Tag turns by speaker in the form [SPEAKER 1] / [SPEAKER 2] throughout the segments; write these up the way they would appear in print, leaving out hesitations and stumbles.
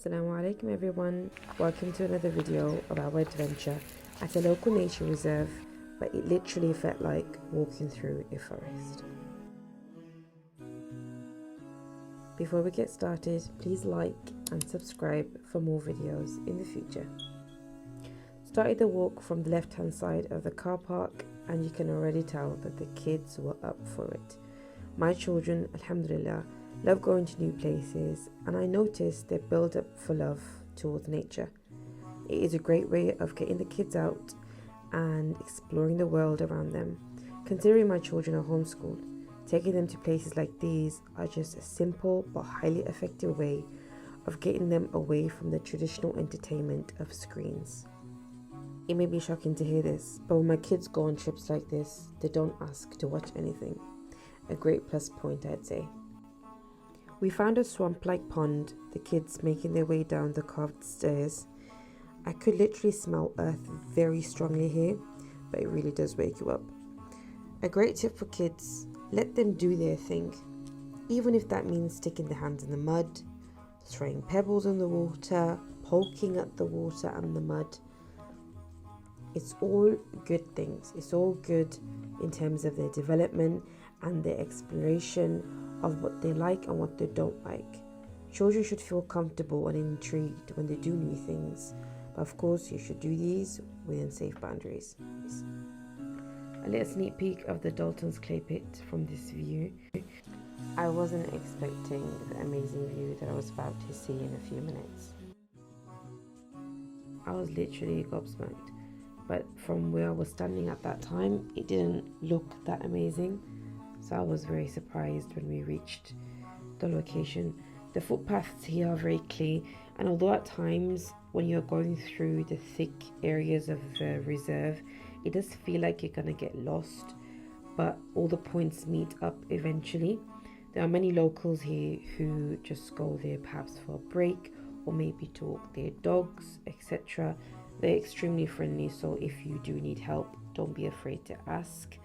[SPEAKER 1] Assalamu alaikum everyone, welcome to another video of our adventure at a local nature reserve, but it literally felt like walking through a forest. Before we get started, please like and subscribe for more videos in the future. Started the walk from the left hand side of the car park, and you can already tell that the kids were up for it. My children, alhamdulillah, love going to new places, and I noticed their build up for love towards nature. It is a great way of getting the kids out and exploring the world around them. Considering my children are homeschooled, taking them to places like these are just a simple but highly effective way of getting them away from the traditional entertainment of screens. It may be shocking to hear this, but when my kids go on trips like this, they don't ask to watch anything. A great plus point, I'd say. We found a swamp-like pond, the kids making their way down the carved stairs. I could literally smell earth very strongly here, but it really does wake you up. A great tip for kids, let them do their thing. Even if that means sticking their hands in the mud, throwing pebbles in the water, poking at the water and the mud. It's all good things. It's all good in terms of their development and their exploration of what they like and what they don't like. Children should feel comfortable and intrigued when they do new things, but of course you should do these within safe boundaries. A little sneak peek of the Dalton's clay pit from this view. I wasn't expecting the amazing view that I was about to see in a few minutes. I was literally gobsmacked, but from where I was standing at that time, it didn't look that amazing. So I was very surprised when we reached the location. The footpaths here are very clay, and although at times when you're going through the thick areas of the reserve, it does feel like you're gonna get lost, but all the points meet up eventually. There are many locals here who just go there perhaps for a break or maybe to walk their dogs, etc. They're extremely friendly, so if you do need help, don't be afraid to ask.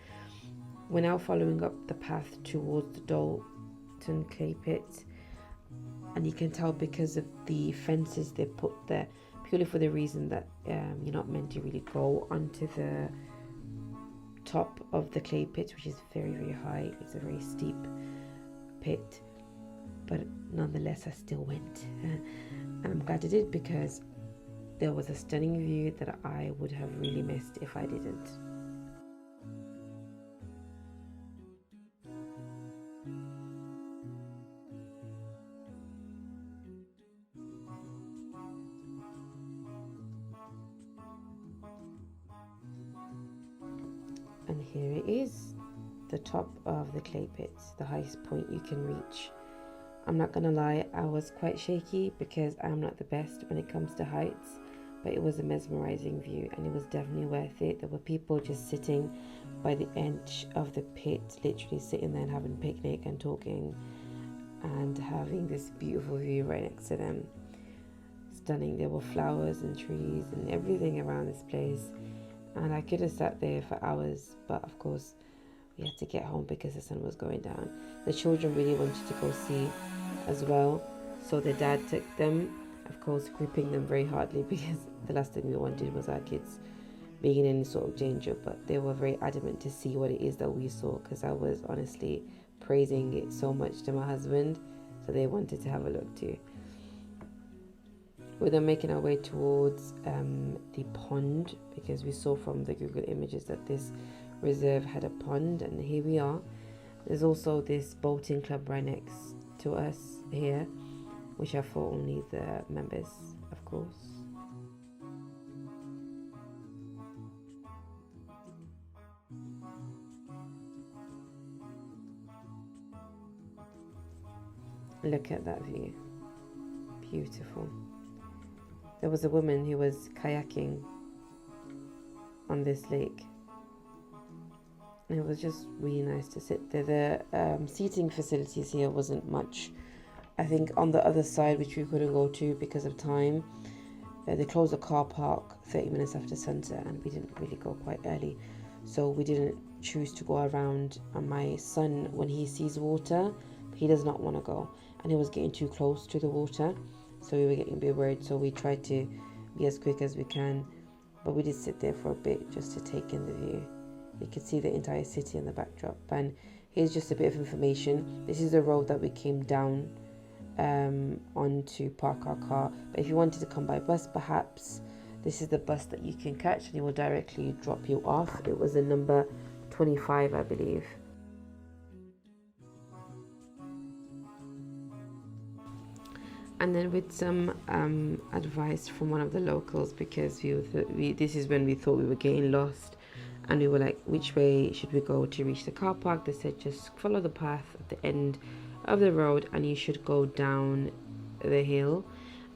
[SPEAKER 1] We're now following up the path towards the Dalton clay pit, and you can tell because of the fences they put there, purely for the reason that you're not meant to really go onto the top of the clay pit, which is very, very high. It's a very steep pit, but nonetheless I still went, and I'm glad I did because there was a stunning view that I would have really missed if I didn't. And here it is, the top of the clay pit, the highest point you can reach. I'm not gonna lie, I was quite shaky because I'm not the best when it comes to heights, but it was a mesmerizing view and it was definitely worth it. There were people just sitting by the edge of the pit, literally sitting there and having a picnic and talking and having this beautiful view right next to them. Stunning. There were flowers and trees and everything around this place, and I could have sat there for hours, but of course we had to get home because the sun was going down. The children really wanted to go see as well, so their dad took them, of course gripping them very hardly because the last thing we wanted was our kids being in any sort of danger, but they were very adamant to see what it is that we saw, because I was honestly praising it so much to my husband, so they wanted to have a look too. We're then making our way towards the pond, because we saw from the Google images that this reserve had a pond, and here we are. There's also this boating club right next to us here, which are for only the members, of course. Look at that view, beautiful. There was a woman who was kayaking on this lake, and it was just really nice to sit there. The seating facilities here wasn't much. I think on the other side, which we couldn't go to because of time, they closed the car park 30 minutes after sunset, and we didn't really go quite early, so we didn't choose to go around. And my son, when he sees water, he does not want to go, and he was getting too close to the water, so we were getting a bit worried, so we tried to be as quick as we can, but we did sit there for a bit just to take in the view. You could see the entire city in the backdrop. And here's just a bit of information. This is the road that we came down on to park our car, but if you wanted to come by bus, perhaps this is the bus that you can catch and it will directly drop you off. It was a number 25, I believe. And then with some advice from one of the locals, because this is when we thought we were getting lost, and we were like, which way should we go to reach the car park? They said just follow the path at the end of the road and you should go down the hill.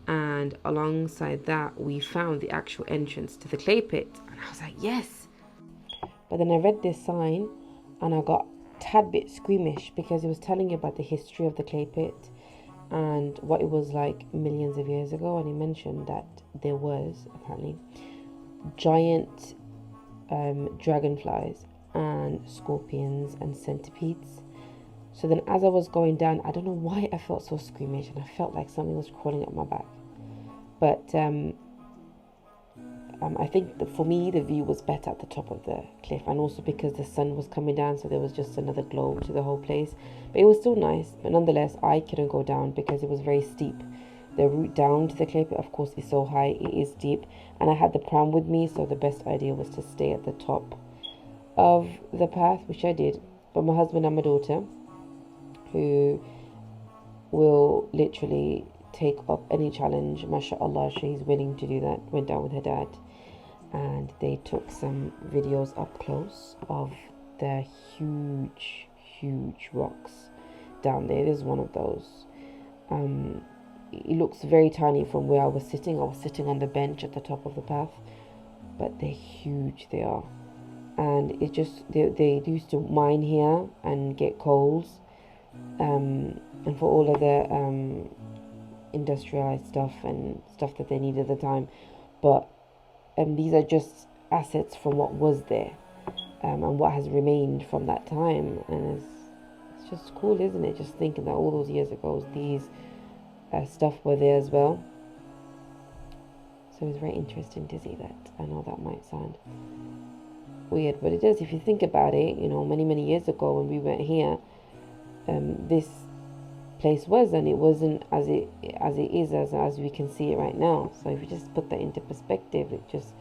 [SPEAKER 1] And alongside that, we found the actual entrance to the clay pit, and I was like, yes. But then I read this sign and I got a tad bit squeamish, because it was telling you about the history of the clay pit and what it was like millions of years ago. And he mentioned that there was apparently giant dragonflies and scorpions and centipedes. So then as I was going down, I don't know why I felt so squeamish, and I felt like something was crawling up my back. But I think that for me, the view was better at the top of the cliff, and also because the sun was coming down, so there was just another glow to the whole place. But it was still nice, but nonetheless, I couldn't go down because it was very steep. The route down to the clay pit, of course, is so high, it is steep, and I had the pram with me, so the best idea was to stay at the top of the path, which I did. But my husband and my daughter, who will literally take up any challenge, mashallah, she's willing to do that, went down with her dad, and they took some videos up close of the huge rocks down there. There's one of those. It looks very tiny from where I was sitting. I was sitting on the bench at the top of the path, but they're huge, they are. And it just, they used to mine here and get coals, and for all of the industrialized stuff and stuff that they need at the time. But these are just assets from what was there, and what has remained from that time. And it's just cool, isn't it? Just thinking that all those years ago, these stuff were there as well. So it's very interesting to see that. I know that might sound weird, but it does. If you think about it, you know, many years ago when we went here, this place was, and it wasn't as it is as we can see it right now. So if you just put that into perspective, it just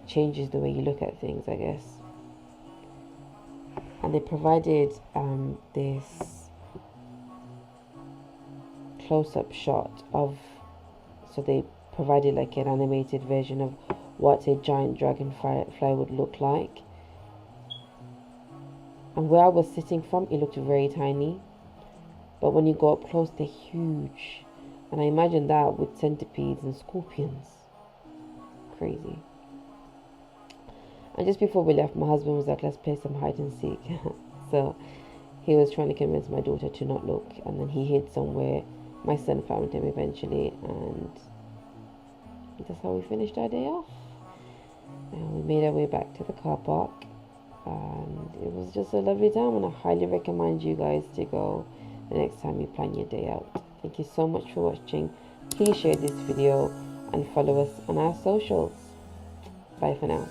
[SPEAKER 1] changes the way you look at things, I guess. And they provided this close-up shot of, so they provided like an animated version of what a giant dragonfly would look like. And where I was sitting from, it looked very tiny, but when you go up close, they're huge. And I imagine that with centipedes and scorpions. Crazy. And just before we left, my husband was like, let's play some hide and seek. So he was trying to convince my daughter to not look, and then he hid somewhere. My son found him eventually, and that's how we finished our day off. And we made our way back to the car park, and it was just a lovely time, and I highly recommend you guys to go the next time you plan your day out. Thank you so much for watching. Please share this video and follow us on our socials. Bye for now.